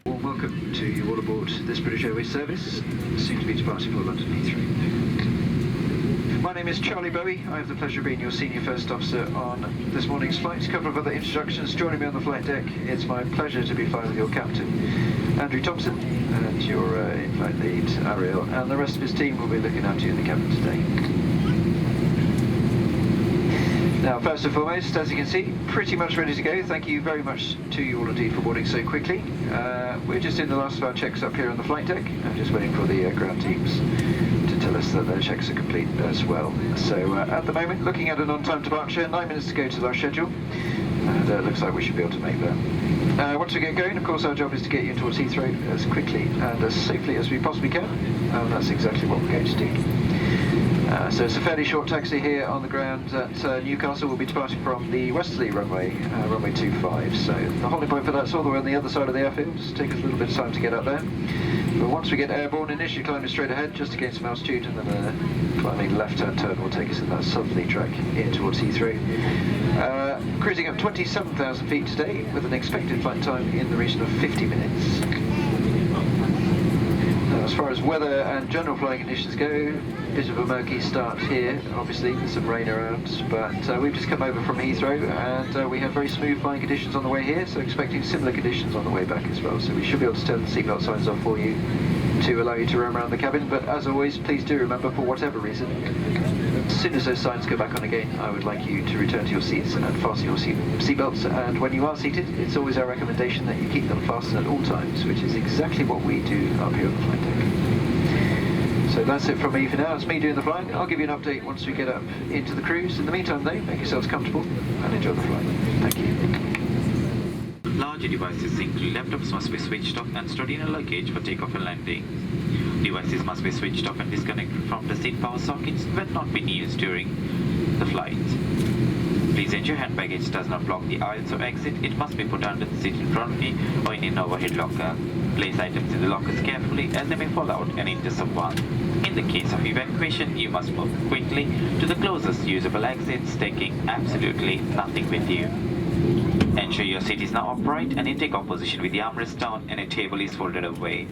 Well, welcome to you all aboard this British Airways service, soon to be departing for London Heathrow. My name is Charlie Bowie. I have the pleasure of being your senior first officer on this morning's flight. A couple of other introductions joining me on the flight deck. It's my pleasure to be flying with your captain, Andrew Thompson, and your in-flight lead, Ariel, and the rest of his team will be looking after you in the cabin today. Now, first and foremost, as you can see, pretty much ready to go. Thank you very much to you all indeed for boarding so quickly. We're just in the last of our checks up here on the flight deck. I'm just waiting for the ground teams to tell us that their checks are complete as well. So at the moment, looking at an on-time departure, 9 minutes to go to our schedule, and it looks like we should be able to make that. Once we get going, of course, our job is to get you towards Heathrow as quickly and as safely as we possibly can, and that's exactly what we're going to do. So it's a fairly short taxi here on the ground at Newcastle. We'll be departing from the westerly runway, runway 25. So the holding point for that's all the way on the other side of the airfield. Just take us a little bit of time to get up there. But once we get airborne, initially climbing straight ahead just to gain some altitude, and then a climbing left-hand turn will take us in that southerly track in towards Heathrow. Cruising up 27,000 feet today with an expected flight time in the region of 50 minutes. As far as weather and general flying conditions go, a bit of a murky start here. Obviously there's some rain around, but we've just come over from Heathrow, and we have very smooth flying conditions on the way here, so expecting similar conditions on the way back as well. So we should be able to turn the seatbelt signs off for you to allow you to roam around the cabin, but as always, please do remember, for whatever reason, as soon as those signs go back on again, I would like you to return to your seats and fasten your seatbelts. And when you are seated, it's always our recommendation that you keep them fastened at all times, which is exactly what we do up here on the flight deck. So that's it from me for now. It's me doing the flying. I'll give you an update once we get up into the cruise. In the meantime, though, make yourselves comfortable and enjoy the flight. Thank you. Larger devices, including laptops, must be switched off and stored in a luggage for takeoff and landing. Devices must be switched off and disconnected from the seat power sockets when not being used during the flight. Please ensure hand baggage does not block the aisles or exit. It must be put under the seat in front of you or in an overhead locker. Place items in the lockers carefully, as they may fall out and injure someone. In the case of evacuation, you must move quickly to the closest usable exits, taking absolutely nothing with you. Ensure your seat is now upright and in takeoff position with the armrest down and a table is folded away.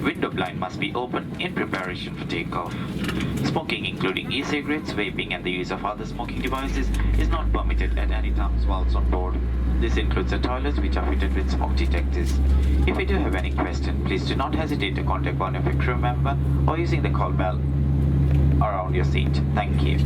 Window blind must be open in preparation for takeoff. Smoking, including e-cigarettes, vaping and the use of other smoking devices, is not permitted at any times whilst on board. This includes the toilets, which are fitted with smoke detectors. If you do have any question, please do not hesitate to contact one of your crew member or using the call bell around your seat. Thank you.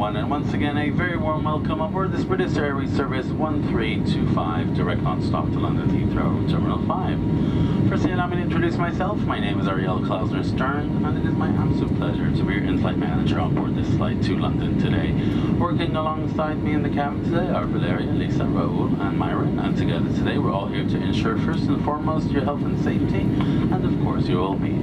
everyone, and once again a very warm welcome aboard this British Airways Service 1325, direct non-stop to London Heathrow, Terminal 5. Firstly, allow me to introduce myself. My name is Ariel Klausner-Stern, and it is my absolute pleasure to be your in-flight manager on board this flight to London today. Working alongside me in the cabin today are Valeria, Lisa, Raoul, and Myron, and together today we're all here to ensure first and foremost your health and safety, and of course your well-being.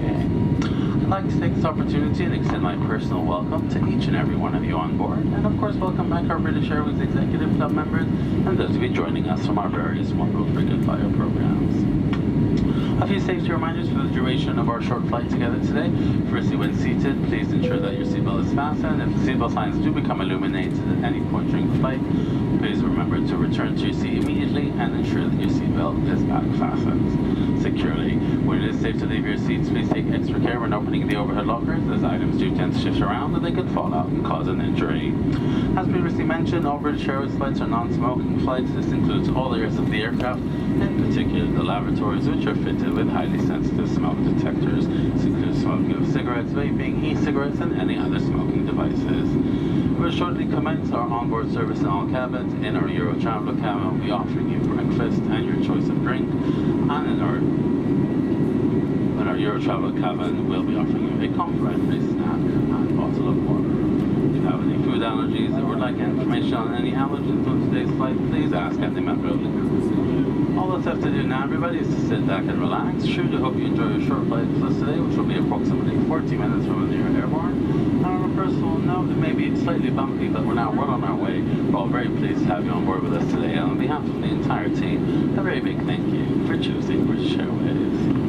I'd like to take this opportunity and extend my personal welcome to each and every one of you on board, and of course welcome back our British Airways Executive Club members and those of you joining us from our various wonderful frequent flyer programs. A few safety reminders for the duration of our short flight together today. Firstly, when seated, please ensure that your seatbelt is fastened. If the seatbelt signs do become illuminated at any point during the flight, please remember to return to your seat immediately and ensure that your seatbelt is back fastened securely. When it is safe to leave your seats, please take extra care when opening the overhead lockers, as items do tend to shift around and they could fall out and cause an injury. As previously mentioned, all British Airways flights are non-smoking flights. This includes all areas of the aircraft, in particular the lavatories, which are fitted with highly sensitive smoke detectors. This includes smoking of cigarettes, vaping, e-cigarettes, and any other smoking devices. We'll shortly commence our onboard service in all cabins. In our Euro Traveller cabin, we'll be offering you breakfast and your choice of drink, and in our Euro Traveller cabin, we'll be offering you a complimentary snack and bottle of water. If you have any food allergies or would like information on any allergens on today's flight, please ask any member of the crew. All that's left to do now, everybody, is to sit back and relax. Sure to hope you enjoy your short flight with us today, which will be approximately 40 minutes from the airborne. And on a personal note, it may be slightly bumpy, but we're now well on our way. We're all very pleased to have you on board with us today, and on behalf of the entire team, a very big thank you for choosing British Airways.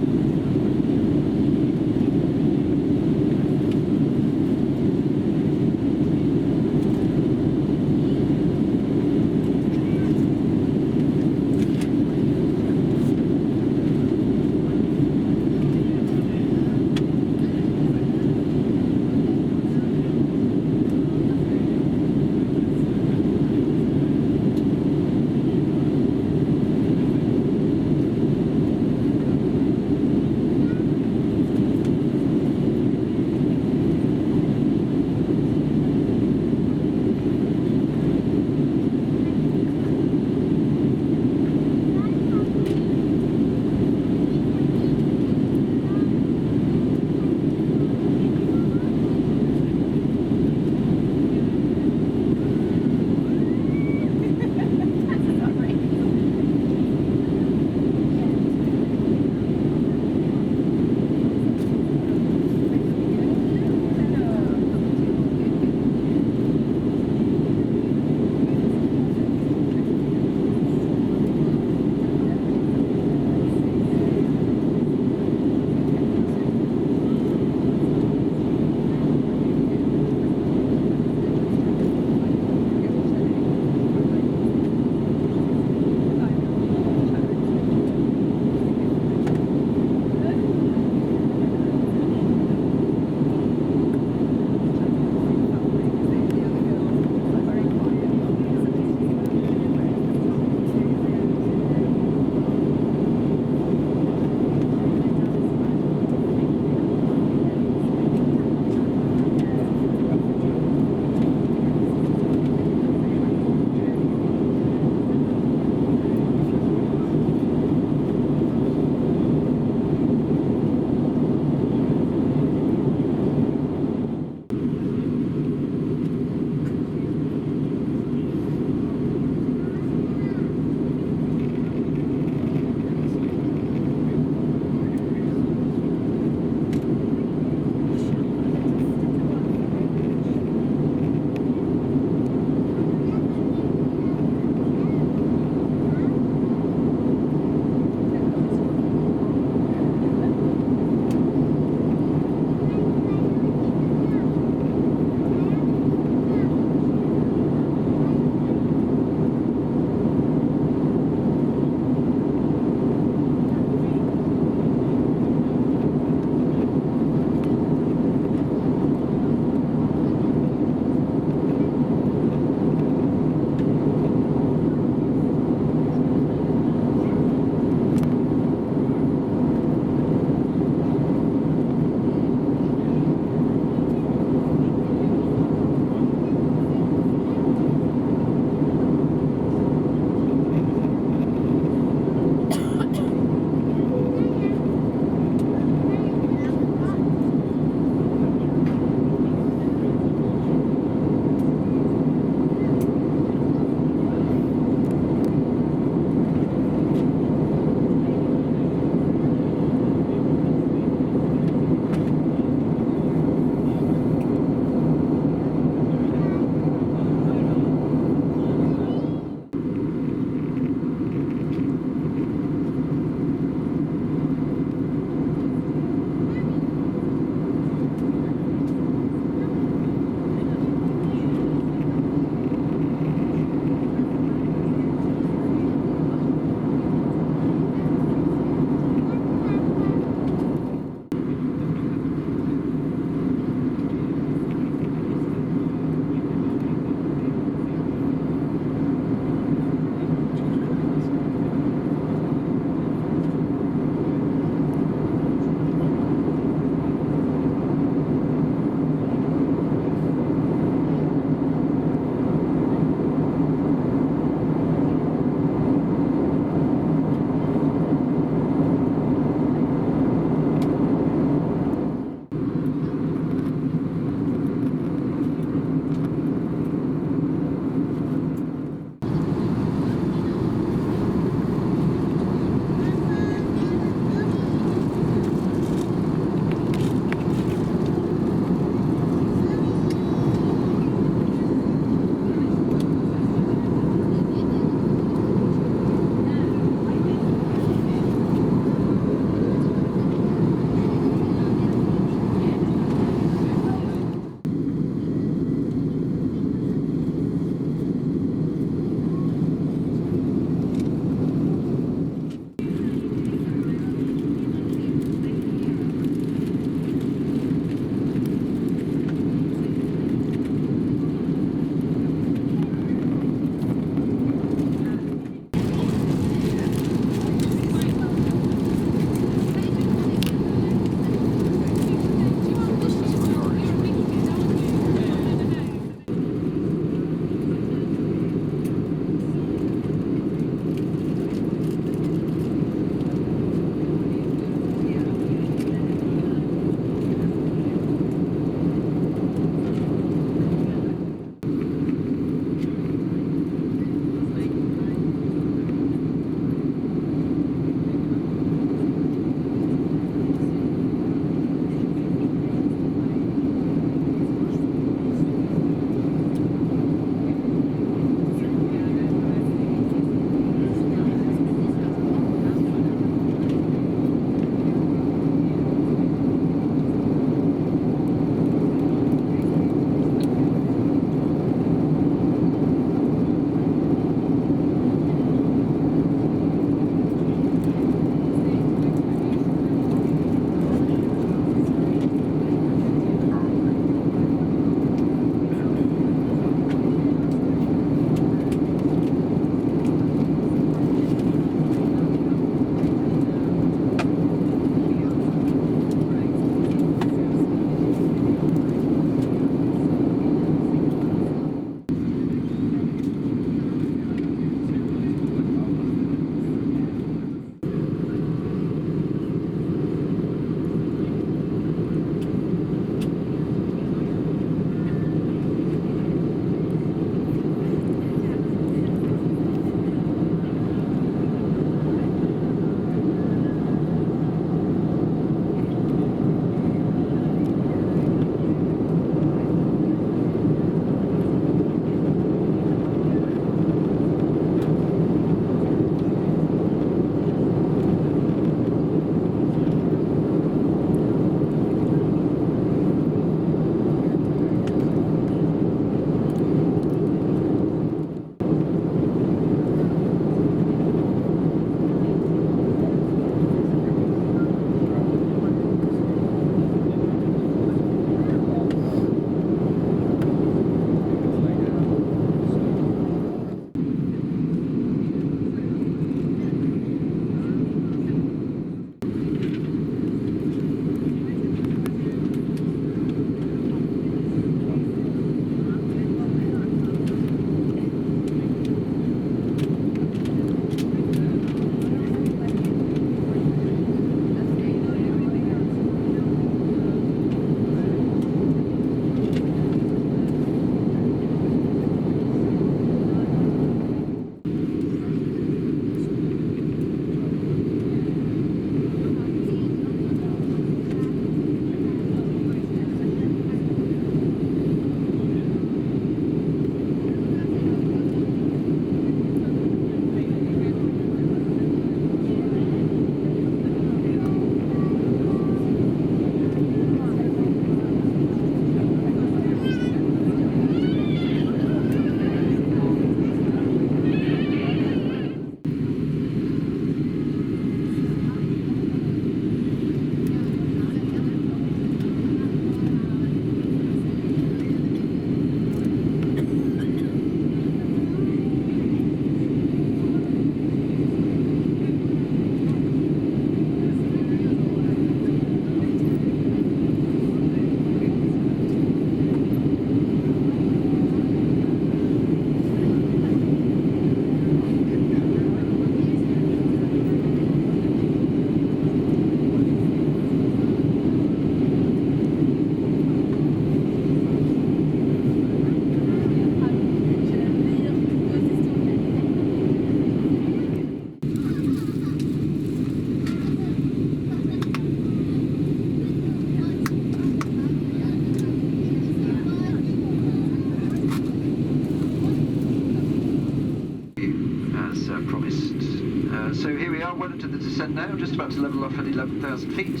So here we are, well into the descent now, just about to level off at 11,000 feet,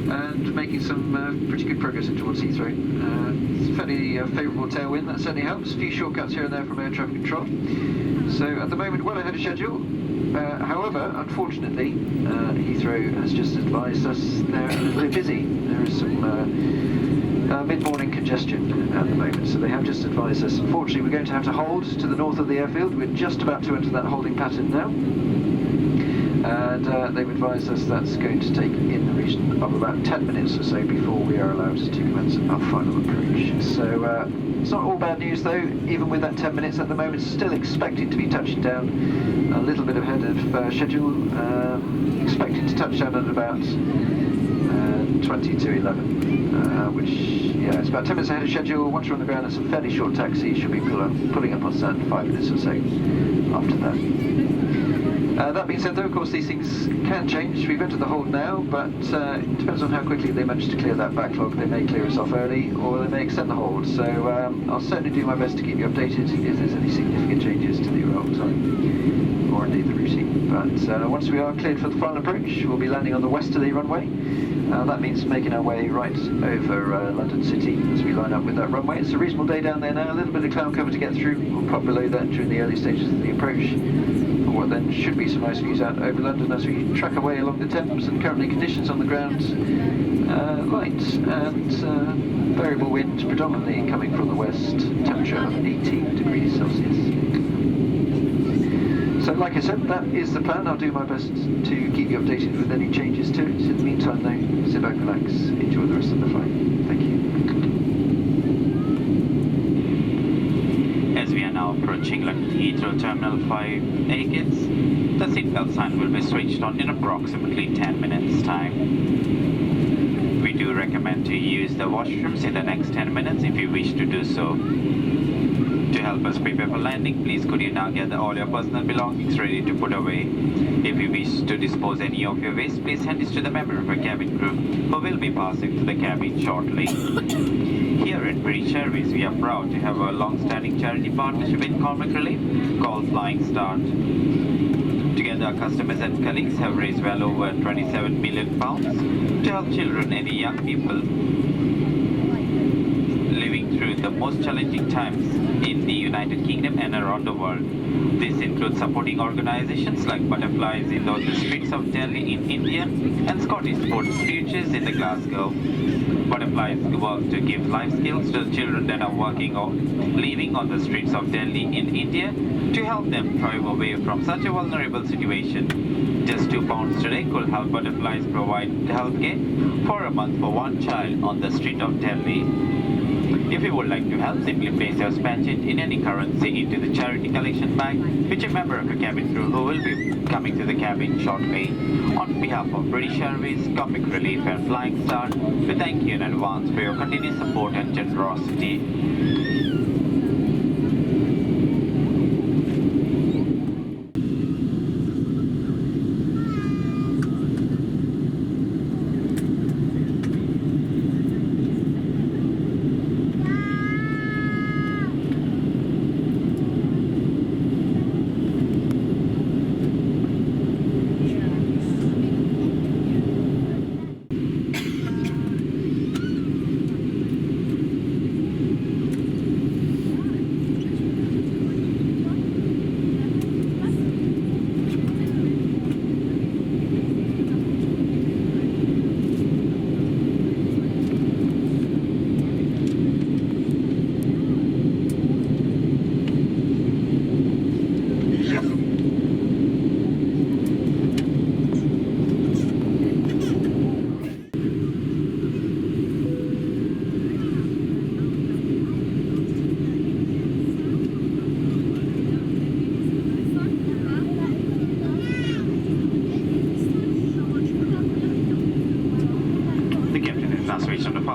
and making some pretty good progress in towards Heathrow. It's a fairly favourable tailwind, that certainly helps. A few shortcuts here and there from air traffic control. So at the moment, well ahead of schedule. However, unfortunately, Heathrow has just advised us they're a little bit busy. There is some mid-morning congestion at the moment, so they have just advised us. Unfortunately, we're going to have to hold to the north of the airfield. We're just about to enter that holding pattern now. And they've advised us that's going to take in the region of about 10 minutes or so before we are allowed to commence our final approach. So it's not all bad news though, even with that 10 minutes at the moment, still expecting to be touching down a little bit ahead of schedule, expecting to touch down at about 20 to 11, which, yeah, it's about 10 minutes ahead of schedule. Once you're on the ground, it's a fairly short taxi, should be pulling up on stand 5 minutes or so after that. That being said though, of course these things can change. We've entered the hold now, but it depends on how quickly they manage to clear that backlog. They may clear us off early, or they may extend the hold. So I'll certainly do my best to keep you updated if there's any significant changes to the arrival time, or indeed the routine. But once we are cleared for the final approach, we'll be landing on the westerly runway. That means making our way right over London City as we line up with that runway. It's a reasonable day down there now, a little bit of cloud cover to get through. We'll pop below that during the early stages of the approach. What then should be some nice views out over London as we track our way along the Thames, and currently conditions on the ground light and variable wind predominantly coming from the west, temperature of 18 degrees Celsius. So like I said, that is the plan. I'll do my best to keep you updated with any changes to it. In the meantime though, sit back, relax, enjoy the rest of the flight. Thank you. As we are now approaching London Heathrow Terminal 5A gates, the seatbelt sign will be switched on in approximately 10 minutes time. We do recommend to use the washrooms in the next 10 minutes if you wish to do so. To help us prepare for landing, please could you now gather all your personal belongings ready to put away. If you wish to dispose any of your waste, please hand this to the member of your cabin crew who will be passing through the cabin shortly. Here at British Airways, we are proud to have a long-standing charity partnership with Comic Relief called Flying Start. Together, our customers and colleagues have raised well over £27 million to help children and young people living through the most challenging times in the United Kingdom and around the world. This includes supporting organizations like Butterflies in the streets of Delhi in India and Scottish Sports Futures in the Glasgow. Butterflies work to give life skills to the children that are working or living on the streets of Delhi in India to help them thrive away from such a vulnerable situation. Just £2 today could help Butterflies provide healthcare for a month for one child on the street of Delhi. If you would like to help, simply place your spending in any currency into the charity collection bag, which a member of your cabin crew who will be coming to the cabin shortly. On behalf of British Airways, Comic Relief and Flying Start, we thank you in advance for your continued support and generosity.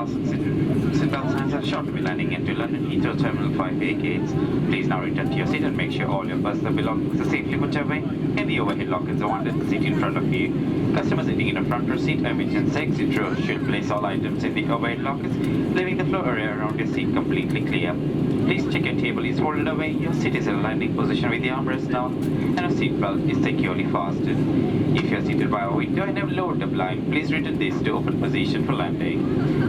Seatbelt signs are short to be landing into London Heathrow Terminal 5A gates. Please now return to your seat and make sure all your personal belongings are safely put away in the overhead lockers or under the seat in front of you. Customers sitting in the front row seat, emergency exit row, should place all items in the overhead lockers, leaving the floor area around your seat completely clear. Please check your table is folded away, your seat is in a landing position with the armrest down, and your seatbelt is securely fastened. If you are seated by a window and have lowered the blind, please return this to open position for landing.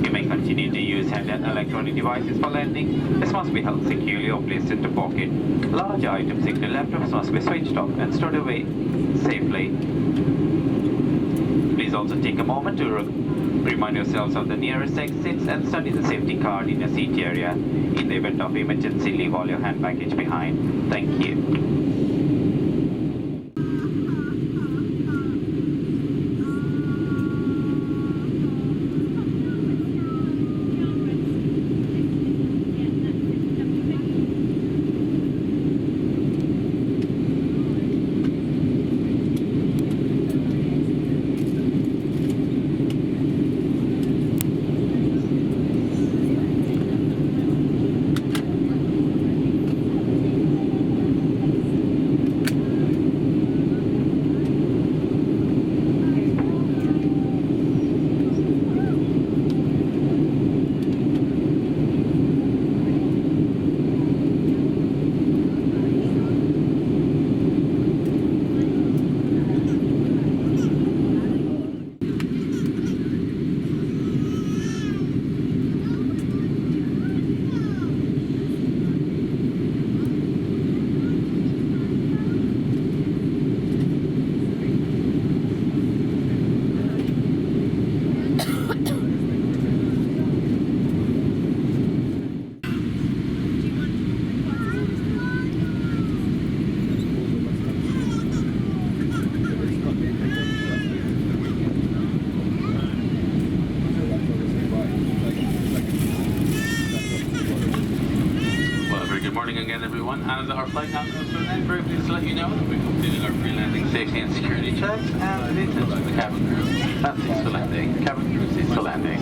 You may continue to use hand and electronic devices for landing. This must be held securely or placed in the pocket. Large items, including laptops, must be switched off and stored away safely. Please also take a moment to remind yourselves of the nearest exits and study the safety card in your seat area. In the event of emergency, leave all your hand baggage behind. Thank you. Again, everyone, as our flight now comes to an end, very pleased to let you know that we've completed our pre-landing safety and security checks and the attention to the cabin crew. That seats to landing. Cabin crew seats to landing.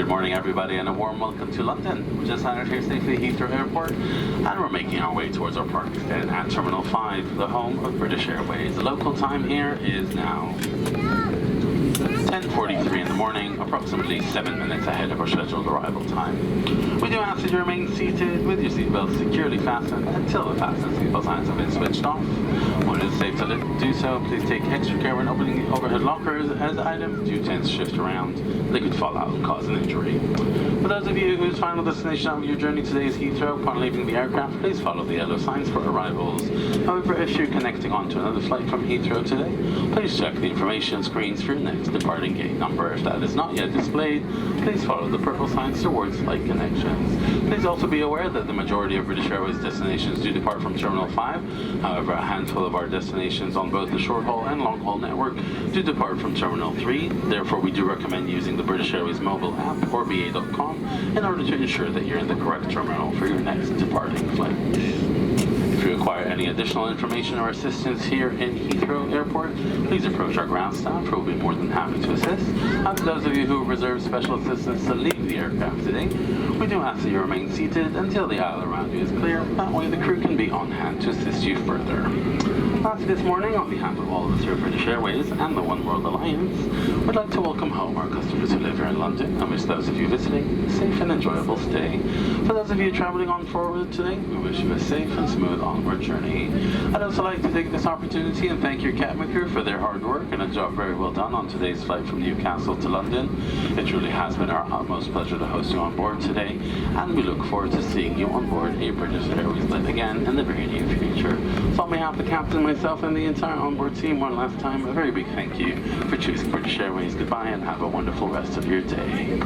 Good morning, everybody, and a warm welcome to London. We're just landed here safely at Heathrow Airport, and we're making our way towards our parking stand at Terminal 5, the home of British Airways. The local time here is now 10:43 in the morning, approximately 7 minutes ahead of our scheduled arrival time. We do ask that you remain seated with your seatbelt securely fastened until the fasten seatbelt signs have been switched off. When it is safe to do so, please take extra care when opening the overhead lockers, as items do tend to shift around. They could fall out and cause an injury. For those of you whose final destination of your journey today is Heathrow, upon leaving the aircraft, please follow the yellow signs for arrivals. However, if you're connecting onto another flight from Heathrow today, please check the information screens for your next departing gate number. If that is not yet displayed, please follow the purple signs towards flight connections. Please also be aware that the majority of British Airways destinations do depart from Terminal 5. However, a handful of our destinations on both the short-haul and long-haul network do depart from Terminal 3. Therefore, we do recommend using the British Airways mobile app or BA.com in order to ensure that you're in the correct terminal for your next departing flight. If you require any additional information or assistance here in Heathrow Airport, please approach our ground staff who will be more than happy to assist. And for those of you who have reserved special assistance to leave the aircraft today, we do ask that you remain seated until the aisle around you is clear. That way the crew can be on hand to assist you further. Lastly this morning, on behalf of all of us here at British Airways and the One World Alliance, we'd like to welcome home our customers who live here in London and wish those of you visiting a safe and enjoyable stay. For those of you travelling on forward today, we wish you a safe and smooth onward journey. I'd also like to take this opportunity and thank your cabin crew for their hard work and a job very well done on today's flight from Newcastle to London. It truly has been our utmost pleasure to host you on board today, and we look forward to seeing you on board a British Airways flight again in the very near future. So on behalf of the captain, myself, and the entire onboard team, one last time, a very big thank you for choosing British Airways. Goodbye and have a wonderful rest of your day.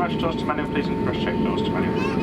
latch doors to manual, please, and cross-check doors to manual.